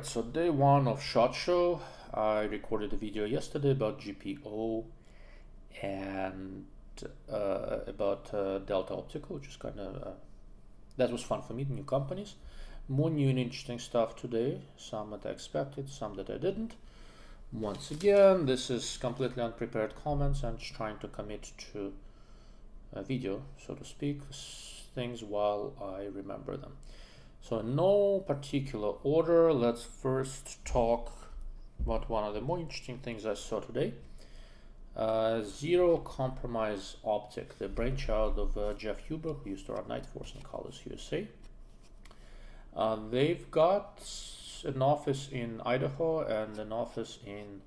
Alright, so day one of SHOT Show. I recorded a video yesterday about GPO and about Delta Optical, which is kind of that was fun for me, new companies. More new and interesting stuff today, some that I expected, some that I didn't. Once again, this is completely unprepared comments and just trying to commit to a video, so to speak, things while I remember them. So in no particular order, let's first talk about one of the more interesting things I saw today. Zero Compromise Optic, the brainchild of Jeff Huber, who used to run Night Force and Colors USA. They've got an office in Idaho and an office in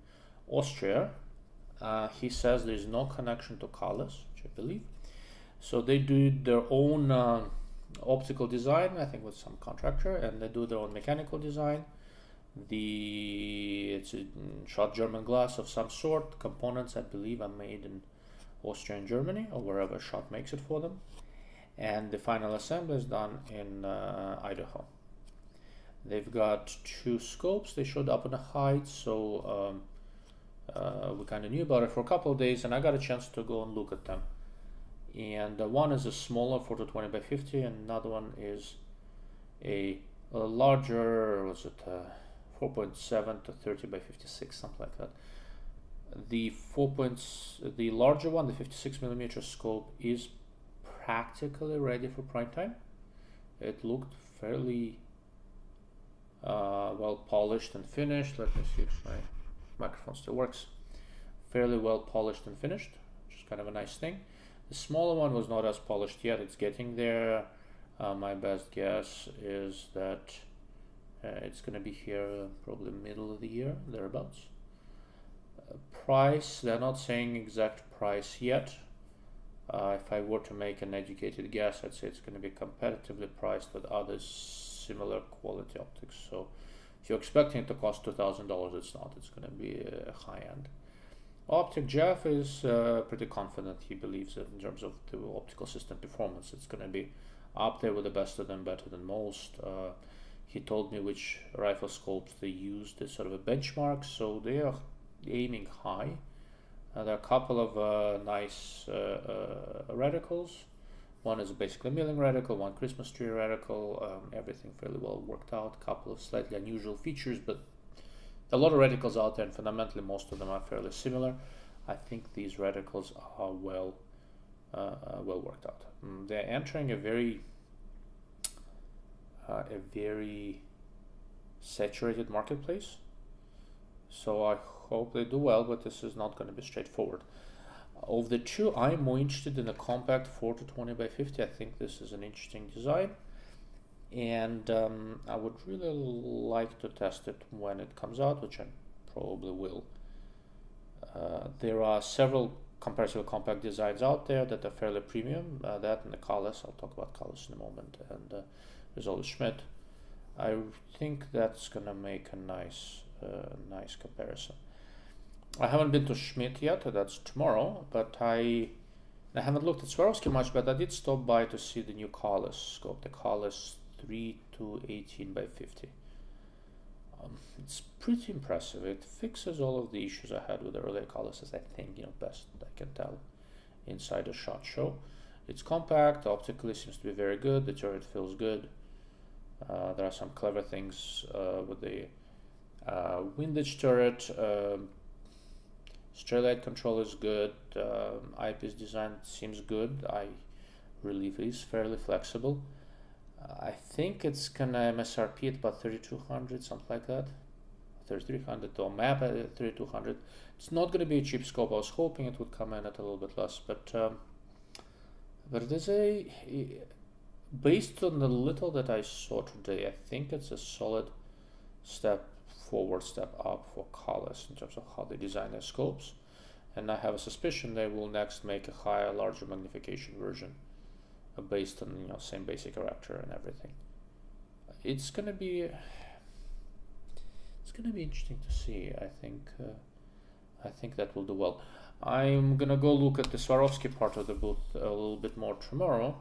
Austria. He says there's no connection to Colors, which I believe. So they do their own optical design, I think with some contractor, and they do their own mechanical design. It's a shot German glass of some sort. Components, I believe, are made in Austria and Germany, or wherever SHOT makes it for them. And the final assembly is done in Idaho. They've got two scopes. They showed up in the Heights, so we kind of knew about it for a couple of days, and I got a chance to go and look at them. And one is a smaller 4-20 by 50, and another one is a larger, 4.7 to 30 by 56, something like that. The larger one, the 56mm scope, is practically ready for prime time. It looked fairly well polished and finished. Let me see if my microphone still works. Fairly well polished and finished, which is kind of a nice thing. The smaller one was not as polished yet. It's getting there. My best guess is that it's going to be here probably middle of the year, thereabouts. Price, they're not saying exact price yet. If I were to make an educated guess, I'd say it's going to be competitively priced with other similar quality optics. So if you're expecting it to cost $2,000, it's not. It's going to be high end. Optic Jeff is pretty confident. He believes that in terms of the optical system performance, it's going to be up there with the best of them, better than most. He told me which rifle scopes they used as sort of a benchmark, so they are aiming high. There are a couple of nice reticles. One is basically a milling reticle, one Christmas tree reticle, everything fairly well worked out. A couple of slightly unusual features, but a lot of reticles out there, and fundamentally most of them are fairly similar. I think these reticles are well worked out. They're entering a very saturated marketplace, so I hope they do well, but this is not going to be straightforward. Of the two, I'm more interested in the compact 4-20 by 50. I think this is an interesting design, and I would really like to test it when it comes out, which I probably will. There are several comparative compact designs out there that are fairly premium. That and the Colors, I'll talk about Colors in a moment, and there's always Schmidt. I think that's gonna make a nice comparison. I haven't been to Schmidt yet, that's tomorrow, but I haven't looked at Swarovski much, but I did stop by to see the new Colors scope, the Colors 3-18 by 50. It's pretty impressive. It fixes all of the issues I had with the earlier Colors, as I think, best I can tell inside a SHOT Show. It's compact, optically seems to be very good, the turret feels good. There are some clever things with the windage turret. Stray light control is good. Eyepiece design seems good. Eye relief is fairly flexible. I think it's gonna MSRP at about 3,200, something like that. 3,300 or map at 3,200. It's not gonna be a cheap scope. I was hoping it would come in at a little bit less, but it is based on the little that I saw today, I think it's a solid step forward, step up for Colors in terms of how they design their scopes, and I have a suspicion they will next make a higher, larger magnification version based on same basic reactor and everything. It's gonna be interesting to see. I think that will do well. I'm gonna go look at the Swarovski part of the booth a little bit more tomorrow.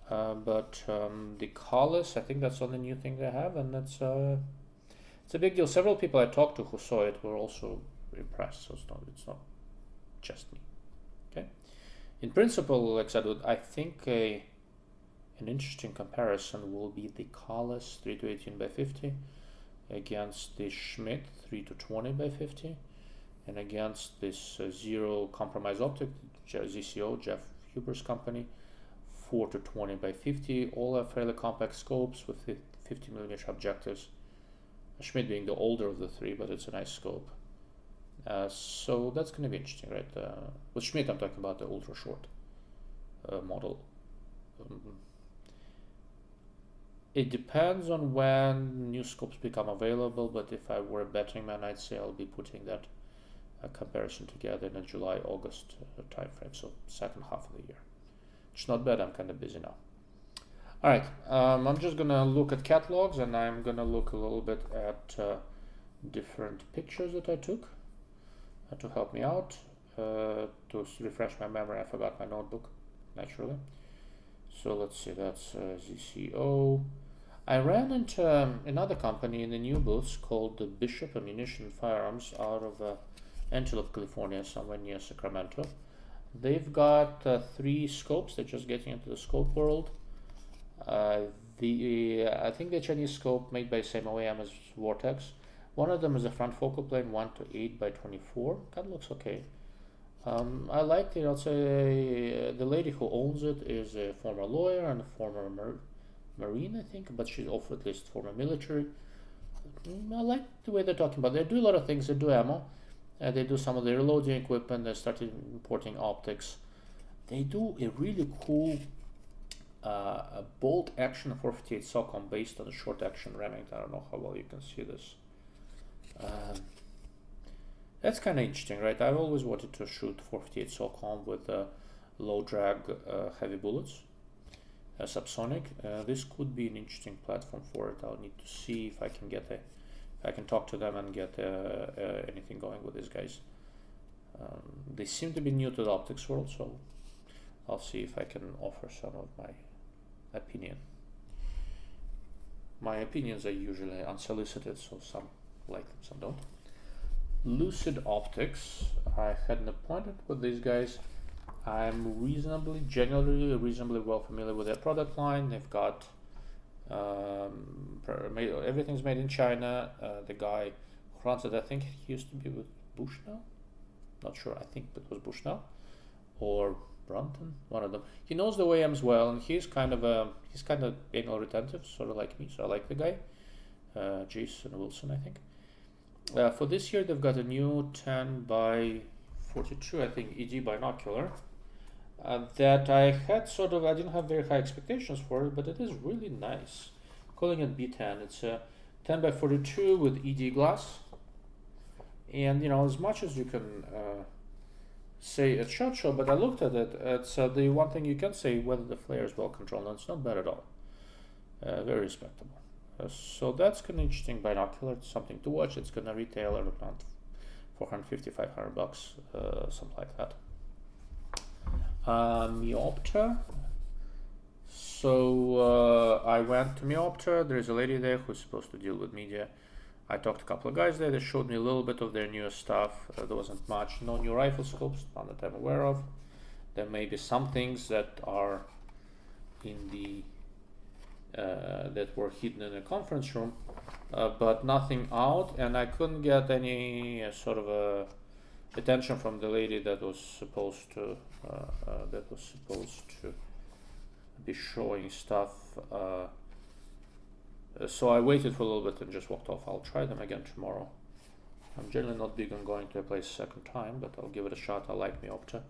But the Colors, I think that's the only new thing they have, and that's it's a big deal. Several people I talked to who saw it were also impressed. So it's not just me. Okay. In principle, like I said, I think an interesting comparison will be the Kahles 3 to 18 by 50 against the Schmidt 3 to 20 by 50 and against this Zero Compromise Optic, ZCO, Jeff Huber's company, 4 to 20 by 50. All have fairly compact scopes with 50mm objectives. Schmidt being the older of the three, but it's a nice scope. So that's going to be interesting, right? With Schmidt, I'm talking about the ultra short model. It depends on when new scopes become available, but if I were a betting man, I'd say I'll be putting that comparison together in a July-August time frame, so second half of the year. It's not bad. I'm kind of busy now. All right, I'm just gonna look at catalogs, and I'm gonna look a little bit at different pictures that I took to help me out. To refresh my memory, I forgot my notebook, naturally. So let's see, that's ZCO. I ran into another company in the new booths called the Bishop Ammunition Firearms out of Antelope, California, somewhere near Sacramento. They've got 3 scopes. They're just getting into the scope world. I think the Chinese scope made by same OEM as Vortex. One of them is a front focal plane 1 to 8 by 24. Kind of looks okay. I liked it. I'll say the lady who owns it is a former lawyer and a former Marine, I think, but she's also at least former military. I like the way they're talking about it. They do a lot of things. They do ammo. They do some of the reloading equipment. They started importing optics. They do a really cool bolt action 458 SOCOM based on a short action Remington. I don't know how well you can see this. That's kind of interesting, right? I've always wanted to shoot 458 SOCOM with low drag heavy bullets, subsonic. This could be an interesting platform for it. I'll need to see if I can get if I can talk to them and get anything going with these guys. They seem to be new to the optics world, so I'll see if I can offer some of my opinion. My opinions are usually unsolicited, so some like them, some don't. Lucid Optics. I had an appointment with these guys. I'm generally reasonably well familiar with their product line. They've got everything's made in China. The guy who runs it, I think he used to be with Bushnell. Not sure. I think it was Bushnell or Brunton, one of them. He knows the OEMs well, and he's kind of anal retentive, sort of like me. So I like the guy, Jason Wilson, I think. For this year, they've got a new 10 by 42, I think, ED binocular that I didn't have very high expectations for it, but it is really nice. Calling it B10. It's a 10 by 42 with ED glass, and as much as you can say at SHOT Show, but I looked at it. It's the one thing you can say whether the flare is well controlled, and it's not bad at all. Very respectable. So that's kind of interesting binocular. It's something to watch. It's gonna retail at around $450-500, something like that. Meopta. So I went to Meopta. There's a lady there who's supposed to deal with media. I talked to a couple of guys there. They showed me a little bit of their newest stuff. There wasn't much. No new rifle scopes, none that I'm aware of. There may be some things that are in the that were hidden in a conference room, but nothing out, and I couldn't get any sort of attention from the lady that was supposed to be showing stuff. So I waited for a little bit and just walked off. I'll try them again tomorrow. I'm generally not big on going to a place a second time, but I'll give it a shot. I like Meopta.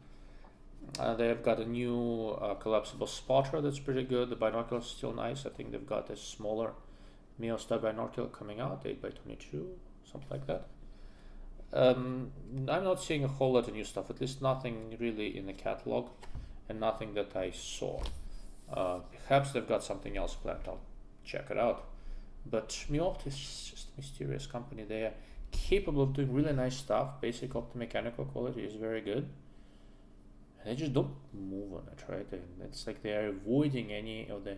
They've got a new collapsible spotter that's pretty good. The binocular is still nice. I think they've got a smaller Meosta binocular coming out, 8 by 22, something like that. I'm not seeing a whole lot of new stuff, at least nothing really in the catalog, and nothing that I saw. Perhaps they've got something else planned. I'll check it out. But Meopta is just a mysterious company. They are capable of doing really nice stuff. Basic optomechanical quality is very good. They just don't move on it, right? And it's like they are avoiding any of the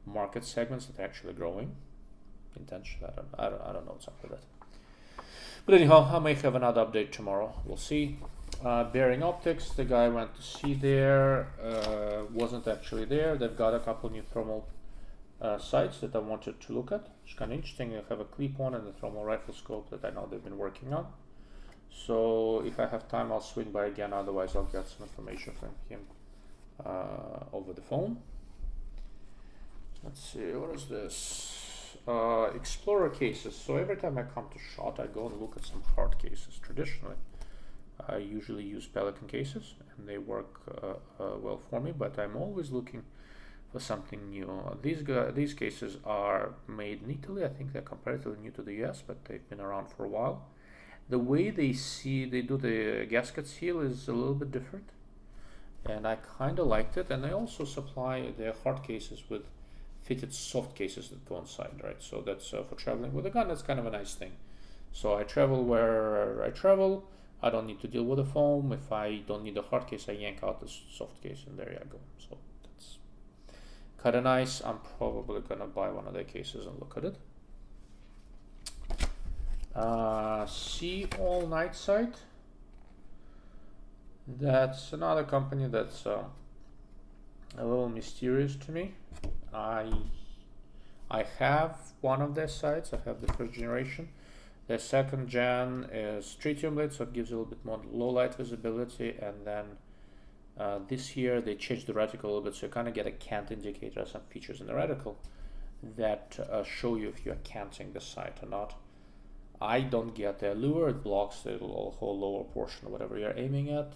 market segments that are actually growing. intentionally. I don't know, something like that. But anyhow, I may have another update tomorrow. We'll see. Bearing Optics, the guy went to see there, wasn't actually there. They've got a couple new thermal sights that I wanted to look at. It's kind of interesting. They have a clip on and a thermal rifle scope that I know they've been working on. So if I have time, I'll swing by again. Otherwise, I'll get some information from him over the phone. Let's see, what is this? Explorer cases. So every time I come to SHOT, I go and look at some hard cases. Traditionally, I usually use Pelican cases, and they work well for me. But I'm always looking for something new. These cases are made in Italy. I think they're comparatively new to the US, but they've been around for a while. The way they do the gasket seal is a little bit different, and I kind of liked it. And they also supply their hard cases with fitted soft cases that go inside, right? So that's for traveling with a gun. That's kind of a nice thing. So I travel where I travel. I don't need to deal with the foam. If I don't need a hard case, I yank out the soft case, and there you go. So that's kind of nice. I'm probably gonna buy one of their cases and look at it. See All Night Sight. That's another company that's a little mysterious to me. I have one of their sights. I have the first generation. The second gen is tritium lit, so it gives a little bit more low light visibility. And then this year they changed the reticle a little bit, so you kind of get a cant indicator, some features in the reticle that show you if you're canting the sight or not. I don't get the allure. It blocks the whole lower portion of whatever you're aiming at.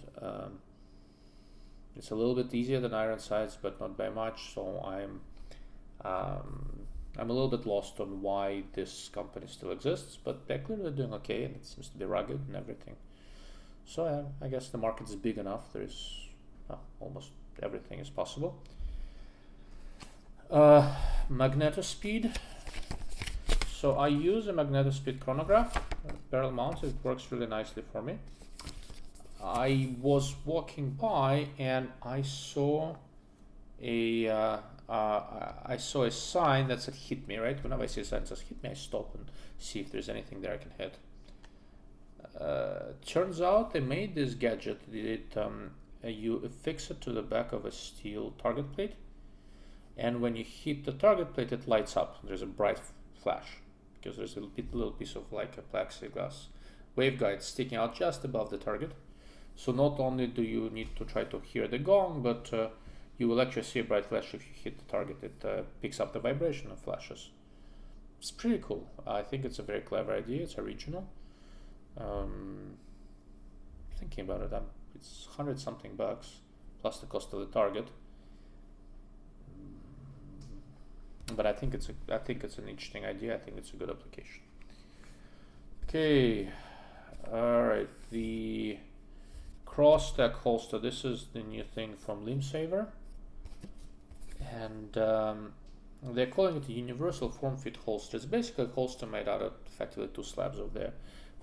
It's a little bit easier than iron sights, but not by much. So I'm a little bit lost on why this company still exists, but they're clearly doing okay, and it seems to be rugged and everything. So I guess the market is big enough. There's almost everything is possible. Magnetospeed. So I use a Magnetospeed chronograph, barrel mounted. It works really nicely for me. I was walking by and I saw a sign that said "hit me." Right, whenever I see a sign that says "hit me," I stop and see if there's anything there I can hit. Turns out they made this gadget. You affix it to the back of a steel target plate, and when you hit the target plate, it lights up. There's a bright flash because there's a little piece of like a plexiglass waveguide sticking out just above the target. So not only do you need to try to hear the gong, but you will actually see a bright flash if you hit the target. It picks up the vibration and flashes. It's pretty cool. I think it's a very clever idea. It's original. Thinking about it, it's $100-something plus the cost of the target. But I think it's an interesting idea. I think it's a good application. Okay, all right. The cross-stack holster. This is the new thing from Limsaver, and they're calling it a universal form-fit holster. It's basically a holster made out of effectively two slabs of their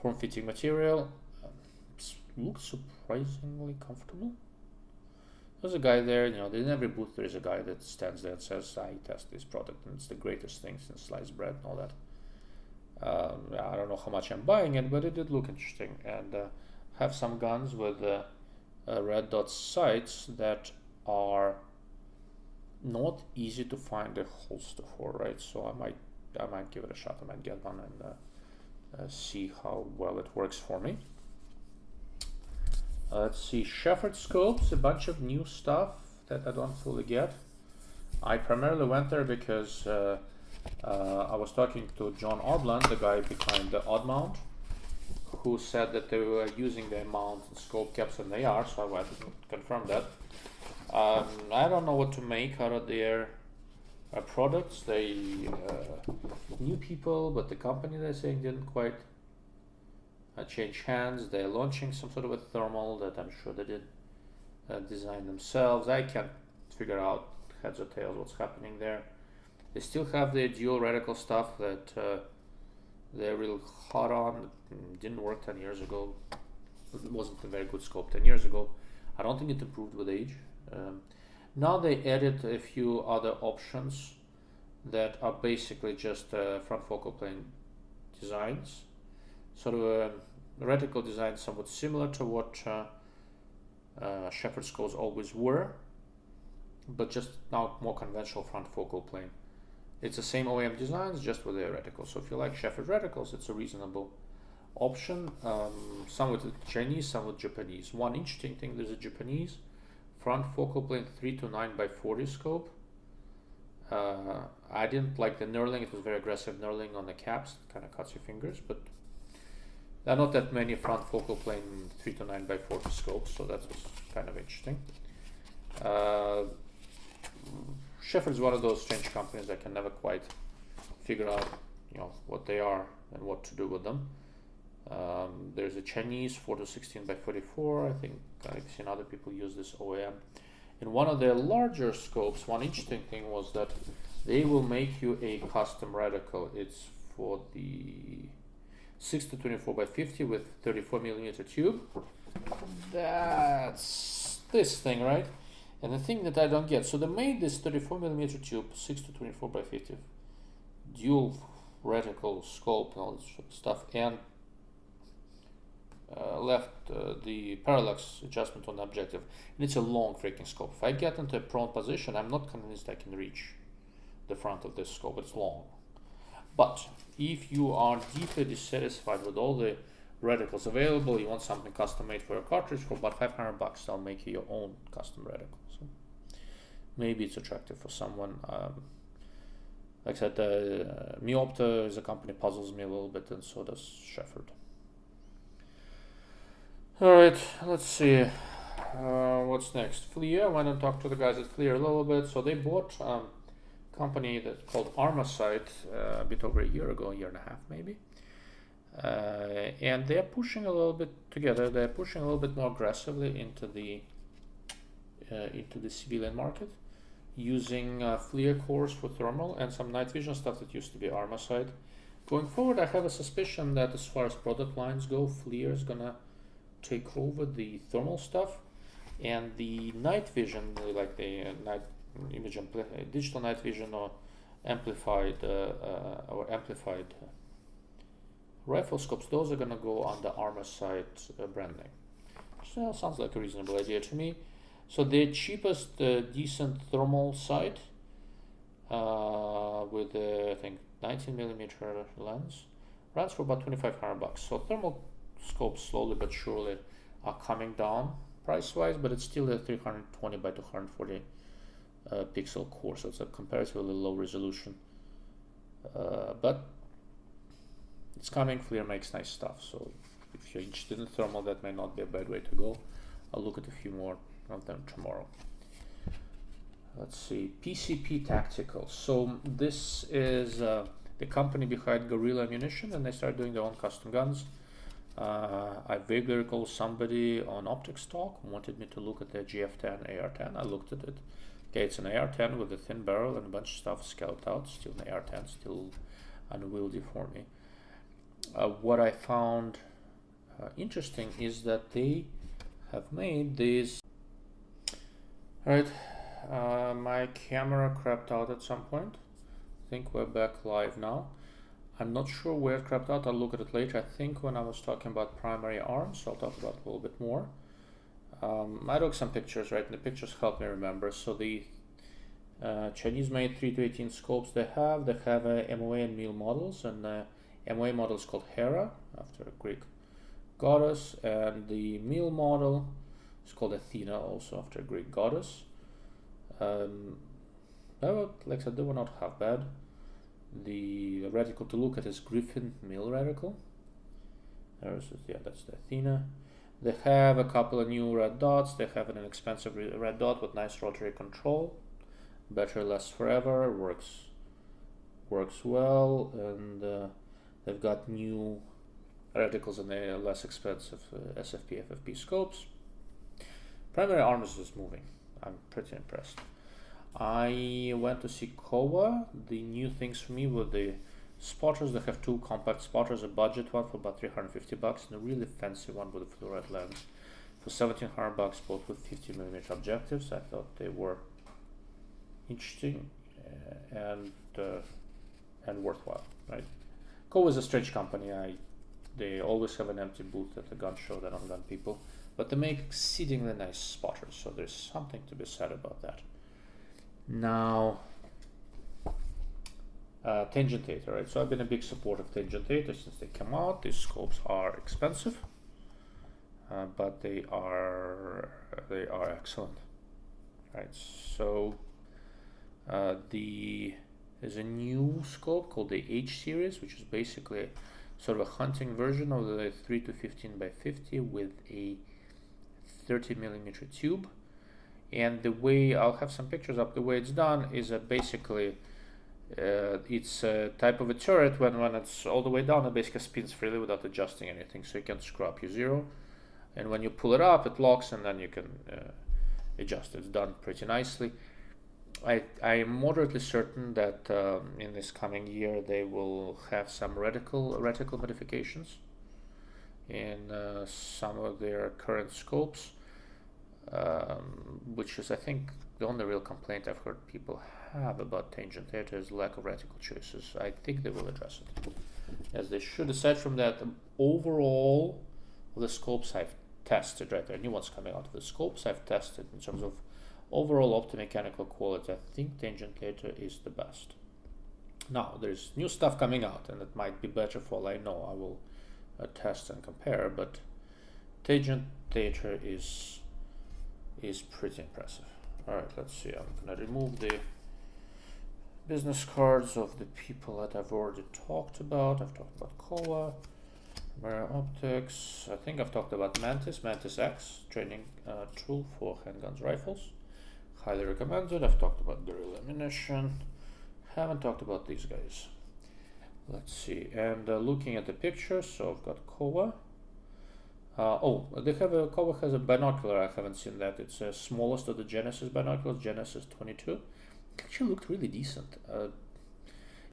form-fitting material. It looks surprisingly comfortable. There's a guy there, in every booth there is a guy that stands there and says, I test this product and it's the greatest thing since sliced bread and all that. I don't know how much I'm buying it, but it did look interesting. And have some guns with red dot sights that are not easy to find a holster for, right? So I might give it a shot. I might get one and see how well it works for me. Let's see, Shepherd scopes, a bunch of new stuff that I don't fully get. I primarily went there because I was talking to John Odland, the guy behind the Odd Mount, who said that they were using their mount and scope caps, and they are, so I went to confirm that. I don't know what to make out of their products. They new people, but the company they're saying didn't quite change hands. They're launching some sort of a thermal that I'm sure they did design themselves. I can't figure out heads or tails what's happening there. They still have the dual reticle stuff that they're real hot on. It didn't work 10 years ago. It wasn't a very good scope 10 years ago. I don't think it improved with age. Now they added a few other options that are basically just front focal plane designs, sort of a reticle design somewhat similar to what Shepherd scopes always were, but just now more conventional front focal plane. It's the same OEM designs, just with a reticle. So if you like Shepherd reticles, it's a reasonable option. Some with Chinese, some with Japanese. One interesting thing, there's a Japanese front focal plane 3 to 9 by 40 scope. I didn't like the knurling. It was very aggressive knurling on the caps. It kind of cuts your fingers, but there are not that many front focal plane 3 to 9 by 40 scopes, so that was kind of interesting. Shepherd's one of those strange companies I can never quite figure out, what they are and what to do with them. There's a Chinese 4 to 16 by 44. I think I've seen other people use this OEM. In one of their larger scopes, one interesting thing was that they will make you a custom reticle. It's for the 6 to 24 by 50 with 34 millimeter tube. That's this thing, right? And the thing that I don't get, so they made this 34 millimeter tube, 6 to 24 by 50, dual reticle scope and all this stuff, and left the parallax adjustment on the objective. And it's a long freaking scope. If I get into a prone position, I'm not convinced I can reach the front of this scope. It's long. But if you are deeply dissatisfied with all the reticles available, you want something custom made for a cartridge, for about $500, they'll make you your own custom reticle. So maybe it's attractive for someone. Like I said, Meopta as a company puzzles me a little bit, and so does Shepherd. Alright, let's see. What's next? FLIR. I want to talk to the guys at FLIR a little bit. So they bought a company that's called Armasight a bit over a year ago, a year and a half maybe. And they're pushing a little bit together. They're pushing a little bit more aggressively into the civilian market, using FLIR cores for thermal and some night vision stuff that used to be Armasight. Going forward, I have a suspicion that as far as product lines go, FLIR is gonna take over the thermal stuff, and the night vision, like the night image digital night vision or amplified rifle scopes, those are gonna go on the Armasight brand name. So sounds like a reasonable idea to me. So the cheapest decent thermal sight with I think 19 millimeter lens runs for about $2,500. So thermal scopes slowly but surely are coming down price wise, but it's still a 320 by 240 pixel core, so it's a comparatively low resolution, but it's coming. FLIR makes nice stuff, so if you're interested in thermal, that may not be a bad way to go. I'll look at a few more of them tomorrow. Let's see, PCP Tactical. So this is the company behind Guerrilla Ammunition, and they started doing their own custom guns. I vaguely recall somebody on Optics Talk wanted me to look at their GF10 AR10. I looked at it. Okay, it's an AR10 with a thin barrel and a bunch of stuff scalped out. Still an AR10, still unwieldy for me. What I found interesting is that they have made these. Alright, my camera crapped out at some point. I think we're back live now. I'm not sure where it crapped out. I'll look at it later. I think when I was talking about primary arms, so I'll talk about it a little bit more. I took some pictures, right? And the pictures help me remember. So the Chinese made 3 to 18 scopes they have MOA and MIL models, and the MOA model is called Hera, after a Greek goddess, and the MIL model is called Athena, also after a Greek goddess. Like I said, they were not half bad. The reticle to look at is Griffin MIL reticle. That's the Athena. They have a couple of new red dots. They have an inexpensive red dot with nice rotary control. Better lasts forever. Works well, and they've got new reticles and the less expensive SFP FFP scopes. Primary arms is moving. I'm pretty impressed. I went to see Kowa. The new things for me were the spotters. They have 2 compact spotters, a budget one for about $350 and a really fancy one with a fluoride lens for $1,700, both with 50mm objectives. I thought they were interesting and worthwhile, right? Kowa is a strange company. They always have an empty booth at the gun show. They don't gun people, but they make exceedingly nice spotters. So there's something to be said about that. Now, Tangent 8, right? So I've been a big supporter of Tangent 8 since they came out. These scopes are expensive, but they are excellent, right? So there's a new scope called the H series, which is basically sort of a hunting version of the 3 to 15 by 50 with a 30mm tube. And the way, I'll have some pictures up, the way it's done is basically it's a type of a turret when it's all the way down, it basically spins freely without adjusting anything, so you can screw up your zero, and when you pull it up it locks and then you can adjust. It's done pretty nicely. I am moderately certain that in this coming year they will have some reticle modifications in some of their current scopes, which is, I think, the only real complaint I've heard people have about Tangent 8 is lack of reticle choices. I think they will address it, as they should. Aside from that, overall, the scopes I've tested, right, there are new ones coming out of the scopes I've tested in terms of overall optomechanical quality. I think Tangent 8 is the best. Now, there's new stuff coming out, and it might be better for all I know. I will test and compare, but Tangent 8 is pretty impressive. All right, let's see. I'm gonna remove the business cards of the people that I've already talked about. I've talked about Kowa, Mera Optics. I think I've talked about Mantis X, training tool for handguns, rifles. Highly recommended. I've talked about Guerrilla Ammunition. Haven't talked about these guys. Let's see. And looking at the pictures, so I've got Kowa. Kowa has a binocular. I haven't seen that. It's the smallest of the Genesis binoculars, Genesis 22. It actually looked really decent.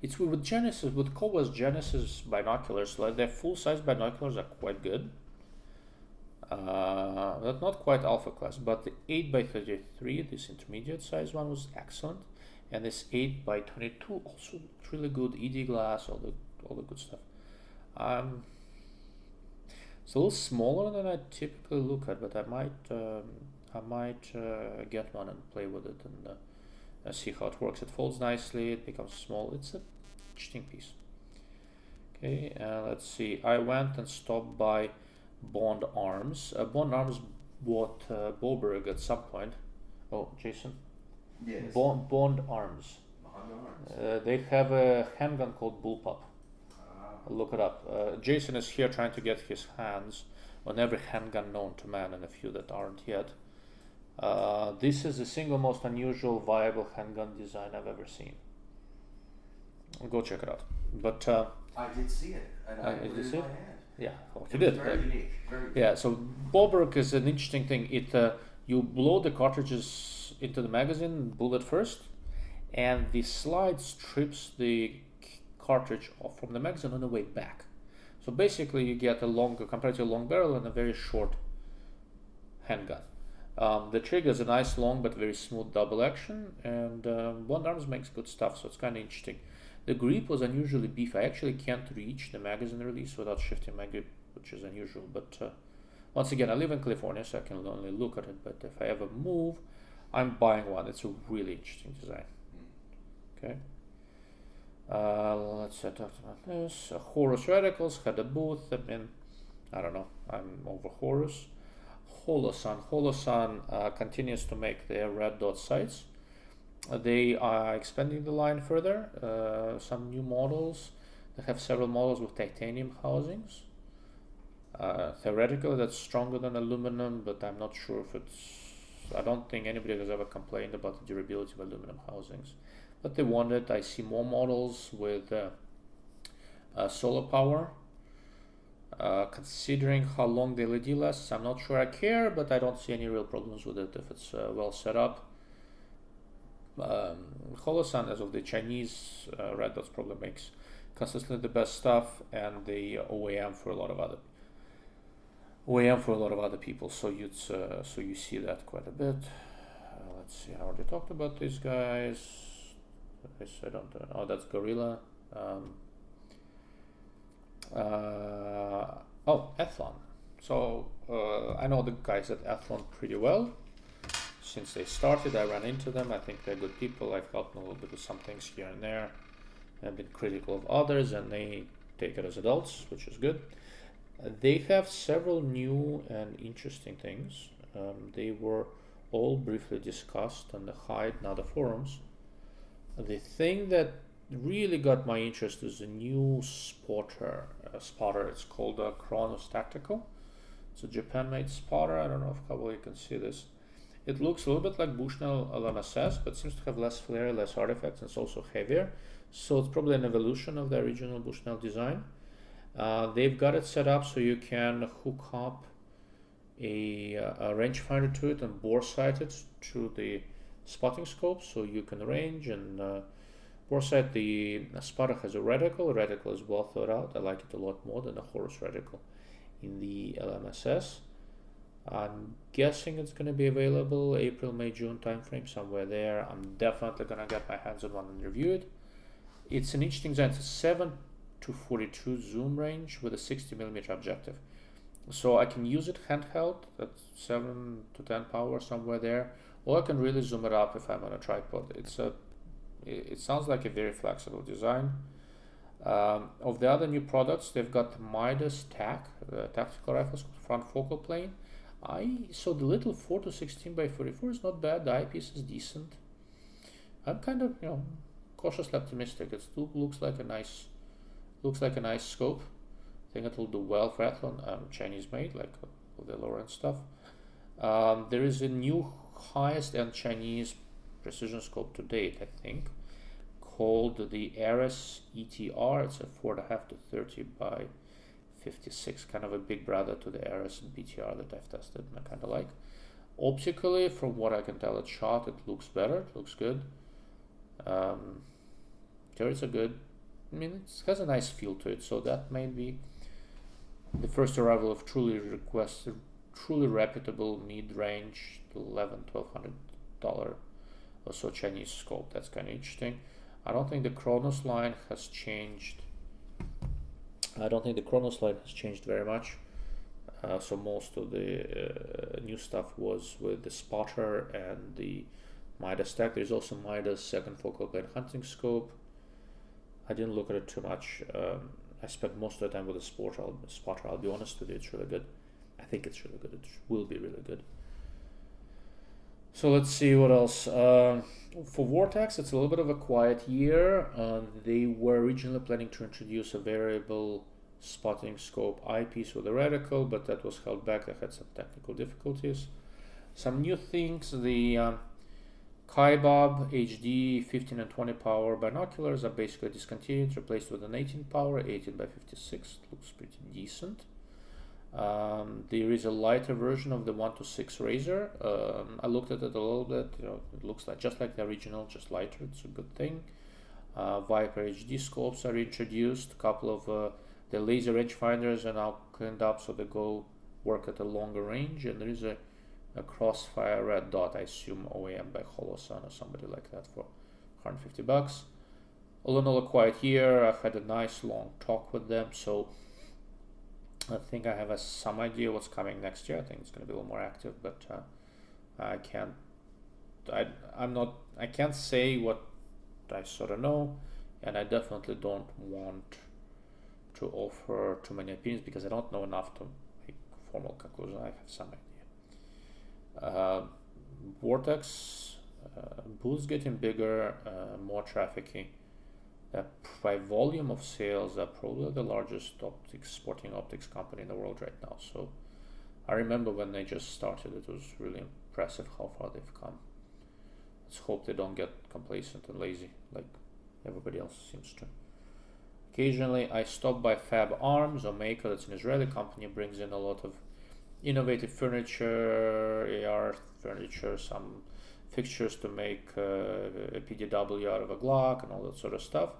It's with Kowa's Genesis binoculars, like their full-size binoculars are quite good. But not quite alpha class, but the 8x33, this intermediate size one, was excellent, and this 8x22 also looked really good. ED glass, all the good stuff. It's a little smaller than I typically look at, but I might get one and play with it and see how it works. It folds nicely. It becomes small. It's an interesting piece. Okay, let's see. I went and stopped by Bond Arms. Bond Arms bought Boberg at some point. Oh, Jason. Yes. Bond Arms. They have a handgun called Bullpup. Look it up. Jason is here trying to get his hands on every handgun known to man and a few that aren't yet. This is the single most unusual viable handgun design I've ever seen. Go check it out. But I did see it, and I put it in my hand. Yeah, well, it was very unique. Very unique. Yeah, so Boberg is an interesting thing. You blow the cartridges into the magazine, bullet first, and the slide strips the cartridge off from the magazine on the way back. So basically you get a longer, compared to a long barrel, and a very short handgun. The trigger is a nice long but very smooth double action, and Bond Arms makes good stuff, so it's kind of interesting. The grip was unusually beefy. I actually can't reach the magazine release without shifting my grip, which is unusual, but once again, I live in California, so I can only look at it, but if I ever move, I'm buying one. It's a really interesting design. Okay. Let's see, I talked about this. Horus Radicals had a booth. I don't know, I'm over Horus. Holosun continues to make their red dot sights. They are expanding the line further. Some new models. They have several models with titanium housings. Theoretically, that's stronger than aluminum, but I'm not sure if it's. I don't think anybody has ever complained about the durability of aluminum housings. But they want it. I see more models with solar power. Considering how long the LED lasts, I'm not sure I care, but I don't see any real problems with it if it's well set up. Holosun, as of the Chinese Red Dots, probably makes consistently the best stuff, and the OEM for a lot of other people. So you see that quite a bit. Let's see. I already talked about these guys. I don't know. Oh, that's Gorilla. Athlon. So I know the guys at Athlon pretty well. Since they started, I ran into them. I think they're good people. I've helped them a little bit with some things here and there. I've been critical of others, and they take it as adults, which is good. They have several new and interesting things. They were all briefly discussed on the Hyde and other forums. The thing that really got my interest is a new spotter. It's called Chronos Tactical. It's a Japan-made spotter. I don't know how well you can see this. It looks a little bit like Bushnell LMSS, but seems to have less flare, less artifacts, and it's also heavier. So it's probably an evolution of the original Bushnell design. They've got it set up so you can hook up a rangefinder to it and bore sight it to the spotting scope, so you can range and bore sight. The spotter has a reticle. The reticle is well thought out. I like it a lot more than the Horus reticle in the LMSS. I'm guessing it's going to be available April, May, June timeframe, somewhere there. I'm definitely going to get my hands on one and review it. It's an interesting design. It's a 7 to 42 zoom range with a 60mm objective. So I can use it handheld at 7 to 10 power, somewhere there, or I can really zoom it up if I'm on a tripod. It sounds like a very flexible design. Of the other new products, they've got the Midas TAC, the tactical rifles front focal plane. So the little 4 to 16 by 44 is not bad. The eyepiece is decent. I'm kind of cautiously optimistic. It still looks like a nice scope. I think it will do well for Athlon. Chinese made, like the lower end stuff. There is a new highest end Chinese precision scope to date, I think, called the Ares ETR. It's a 4.5 to 30 by 56, kind of a big brother to the Ares and BTR that I've tested and I kind of like. Optically, from what I can tell at shot, it looks better. It looks good. Turrets are good. I mean, it has a nice feel to it, so that may be the first arrival of truly reputable mid-range $1,100-$1,200 or so Chinese scope. That's kind of interesting. I don't think the Chronos line has changed. Very much. So most of the new stuff was with the spotter and the Midas TAC. There's also Midas second focal plane hunting scope. I didn't look at it too much. I spent most of the time with the spotter. I'll be honest with you, it's really good. I think it's really good. It will be really good. So let's see what else. For Vortex, it's a little bit of a quiet year. They were originally planning to introduce a variable spotting scope eyepiece with a reticle, but that was held back. They had some technical difficulties. Some new things, the Kaibob HD 15 and 20 power binoculars are basically discontinued, replaced with an 18 power, 18 by 56. Looks pretty decent. There is a lighter version of the 1-6 Razor. I looked at it a little bit. It looks just like the original, just lighter. It's a good thing. Viper HD scopes are introduced. A couple of the laser rangefinders are now cleaned up, so they work at a longer range. And there is a Crossfire red dot, I assume OEM by Holosun or somebody like that, for $150. All in all, a quiet year. I've had a nice long talk with them, so I think I have some idea what's coming next year. I think it's going to be a little more active, but I can't say what I sort of know, and I definitely don't want to offer too many opinions because I don't know enough to make a formal conclusion. I have some idea. Vortex booths getting bigger, more trafficking. By volume of sales, they're probably the largest sporting optics company in the world right now. So I remember when they just started, it was really impressive how far they've come. Let's hope they don't get complacent and lazy like everybody else seems to. Occasionally, I stop by Fab Arms or Maker. That's an Israeli company, brings in a lot of innovative furniture, AR furniture, some fixtures to make a PDW out of a Glock and all that sort of stuff.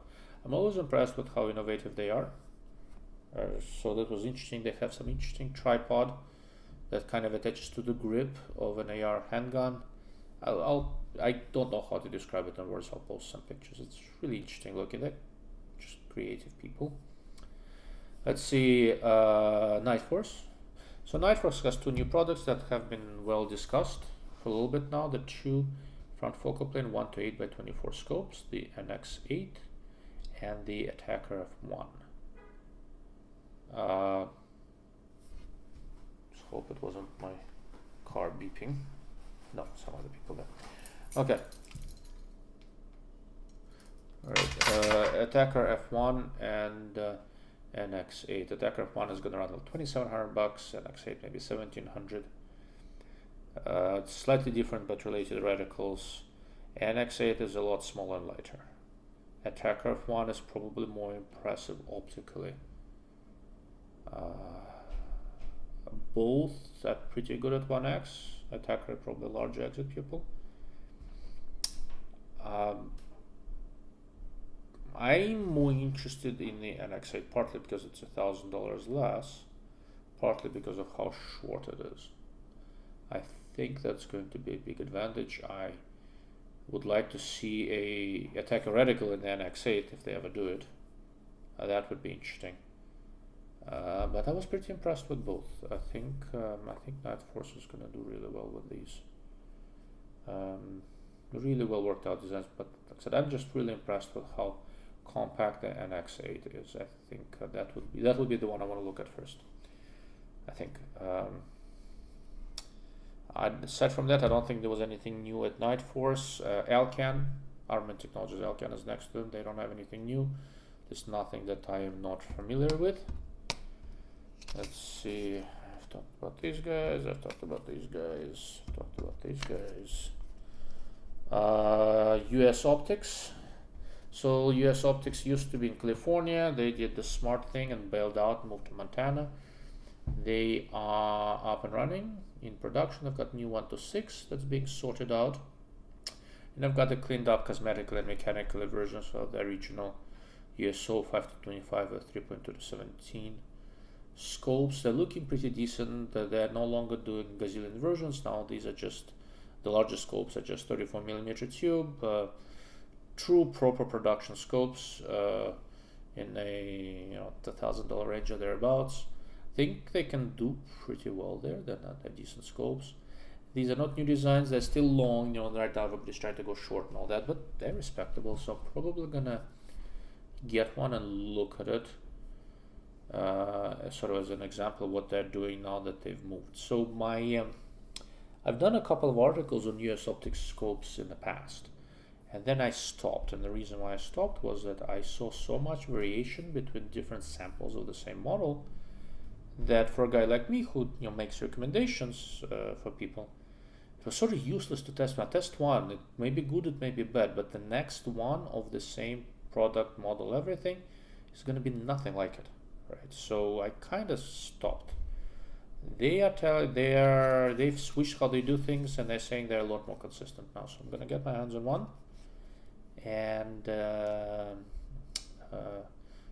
I'm always impressed with how innovative they are. So that was interesting. They have some interesting tripod that kind of attaches to the grip of an AR handgun. I don't know how to describe it in words. I'll post some pictures. It's really interesting looking. They're just creative people. Let's see, Nightforce. So Nightforce has two new products that have been well discussed for a little bit now. The two front focal plane 1 to 8 by 24 scopes, the NX8 and the Attacker F1. Just hope it wasn't my car beeping. No, some other people there. Okay. Alright, Attacker F1 and NX8. Attacker F1 is going to run like $2,700, NX8 maybe $1,700. It's slightly different but related reticles. NX8 is a lot smaller and lighter. Attacker F1 is probably more impressive optically. Both are pretty good at 1x. Attacker probably a large exit pupil. I'm more interested in the NX8 partly because it's $1,000 less, partly because of how short it is. I think that's going to be a big advantage. I would like to see a Attacker reticle in the NX8 if they ever do it. That would be interesting. But I was pretty impressed with both. I think Nightforce is going to do really well with these. Really well worked out designs, but like I said, I'm just really impressed with how compact the NX8 is. I think that would be the one I want to look at first. I think. Aside from that, I don't think there was anything new at Nightforce. Alcan, Armament Technologies Alcan is next to them. They don't have anything new. There's nothing that I am not familiar with. Let's see. I've talked about these guys. I've talked about these guys. I've talked about these guys. US Optics. So US Optics used to be in California. They did the smart thing and bailed out, moved to Montana. They are up and running in production. I've got new 1 to 6 that's being sorted out. And I've got the cleaned up cosmetically and mechanically versions of the original USO 5 to 25 or 3.2 to 17 scopes. They're looking pretty decent. They're no longer doing gazillion versions. Now these are just, the largest scopes are just 34mm tube. True proper production scopes in a $1,000 range or thereabouts. I think they can do pretty well there. They're decent scopes. These are not new designs. They're still long. Right now everybody's trying to go short and all that, but they're respectable. So I'm probably gonna get one and look at it, sort of as an example of what they're doing now that they've moved. So I've done a couple of articles on US Optics scopes in the past, and then I stopped. And the reason why I stopped was that I saw so much variation between different samples of the same model that for a guy like me who makes recommendations for people, it was sort of useless to test one. Test one, it may be good, it may be bad, but the next one of the same product, model, everything is going to be nothing like it, right? So I kind of stopped. They've switched how they do things, and they're saying they're a lot more consistent now. So I'm going to get my hands on one and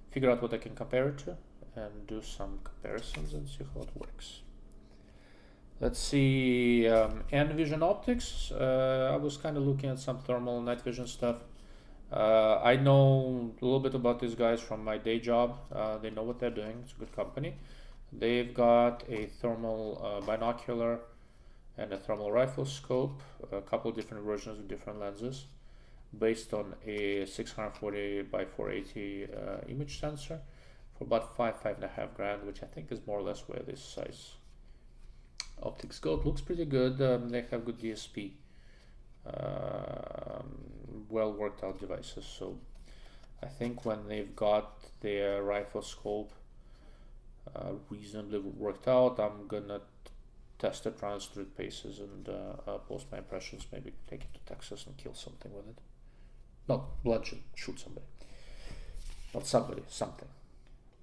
figure out what I can compare it to and do some comparisons and see how it works. Let's see, Envision Optics. I was kind of looking at some thermal night vision stuff. I know a little bit about these guys from my day job. They know what they're doing. It's a good company. They've got a thermal binocular and a thermal rifle scope, a couple different versions with different lenses, based on a 640 by 480 image sensor for about $5.5 grand, which I think is more or less where this size optics go. It looks pretty good. They have good DSP, well worked out devices. So I think when they've got their rifle scope reasonably worked out, I'm gonna test it, run it through paces, and post my impressions. Maybe take it to Texas and kill something with it. Not bludgeon, shoot somebody. Not somebody, something.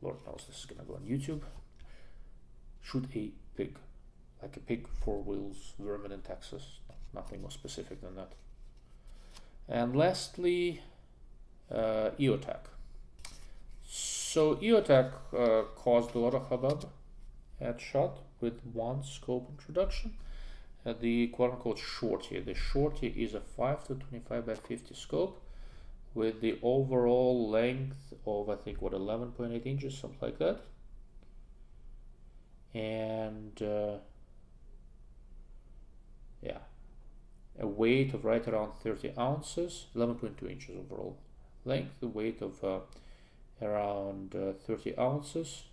Lord knows this is gonna go on YouTube. Shoot a pig, like a pig, 4 wheels, vermin in Texas. Nothing more specific than that. And lastly, EOTech. So EOTech caused a lot of hubbub at SHOT with one scope introduction, the quote-unquote short here. The short here is a 5 to 25 by 50 scope with the overall length of, I think, what, 11.8 inches, something like that. And yeah, a weight of right around 30 ounces, 11.2 inches overall length, the weight of around 30 ounces.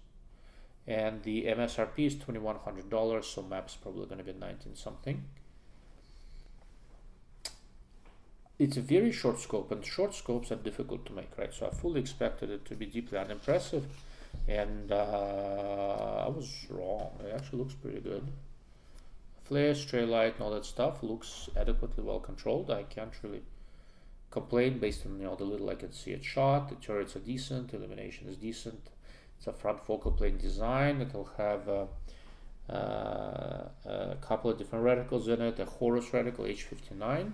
And the MSRP is $2,100, so MAP's probably going to be 19 something. It's a very short scope, and short scopes are difficult to make, right? So I fully expected it to be deeply unimpressive, and I was wrong. It actually looks pretty good. Flare, stray light, and all that stuff looks adequately well controlled. I can't really complain based on the little I can see it shot. The turrets are decent, illumination is decent. It's a front focal plane design. It'll have a couple of different reticles in it. A Horus reticle H59,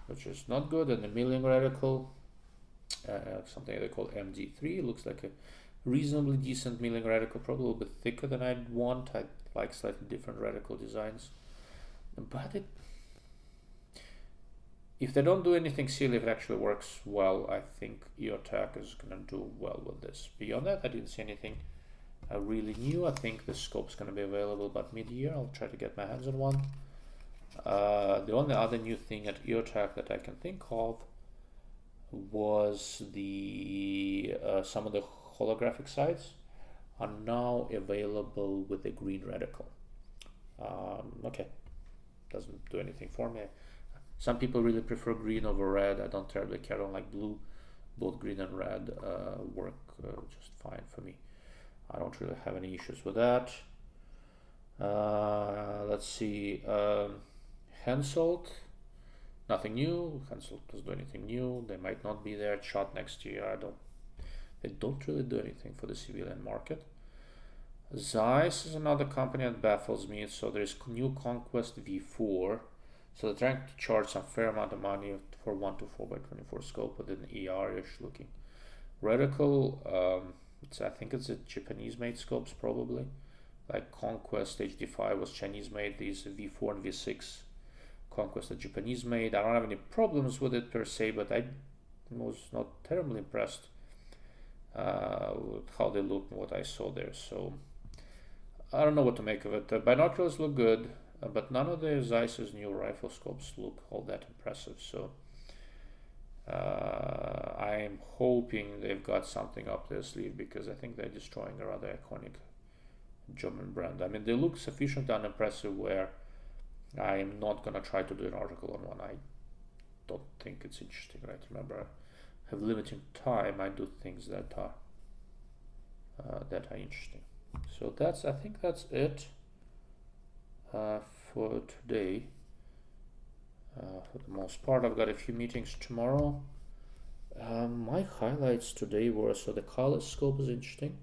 which is not good, and a milling reticle, something they call MD3. Looks like a reasonably decent milling reticle, probably a little bit thicker than I'd want. I like slightly different reticle designs, but if they don't do anything silly, if it actually works well, I think EOTech is going to do well with this. Beyond that, I didn't see anything really new. I think the scope's going to be available about mid-year. I'll try to get my hands on one. The only other new thing at EOTech that I can think of was the some of the holographic sights are now available with a green reticle. Okay, doesn't do anything for me. Some people really prefer green over red. I don't terribly care. I don't like blue. Both green and red work just fine for me. I don't really have any issues with that. Let's see. Hensoldt, nothing new. Hensoldt doesn't do anything new. They might not be there. Shot next year. They don't really do anything for the civilian market. Zeiss is another company that baffles me. So there's new Conquest V4. So they're trying to charge some fair amount of money for 1 to 4x24 scope with an ER-ish looking reticle. I think it's a Japanese-made scopes probably. Like Conquest HD5 was Chinese-made. These V4 and V6 Conquest are Japanese-made. I don't have any problems with it per se, but I was not terribly impressed with how they look and what I saw there. So I don't know what to make of it. The binoculars look good. But none of the Zeiss's new rifle scopes look all that impressive, so I'm hoping they've got something up their sleeve, because I think they're destroying a rather iconic German brand. I mean, they look sufficiently unimpressive where I am not going to try to do an article on one. I don't think it's interesting, right? Remember, I have limited time. I do things that are interesting. So I think that's it. For today, for the most part. I've got a few meetings tomorrow. My highlights today were, so the Kahles scope is interesting.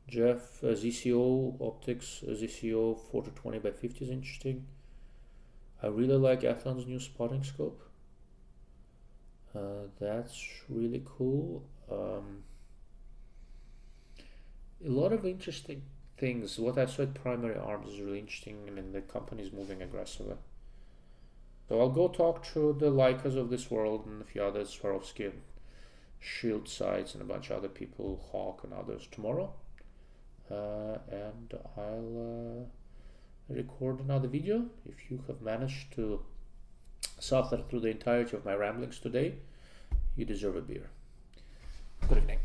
Jeff ZCO Optics ZCO 4 to 20 by 50 is interesting. I really like Athlon's new spotting scope. That's really cool. A lot of interesting things. What I saw at Primary Arms is really interesting. I mean, the company is moving aggressively. So I'll go talk to the Leicas of this world and a few others, Swarovski and Shield Sights and a bunch of other people, Hawk and others tomorrow. And I'll record another video. If you have managed to suffer through the entirety of my ramblings today, you deserve a beer. Good evening.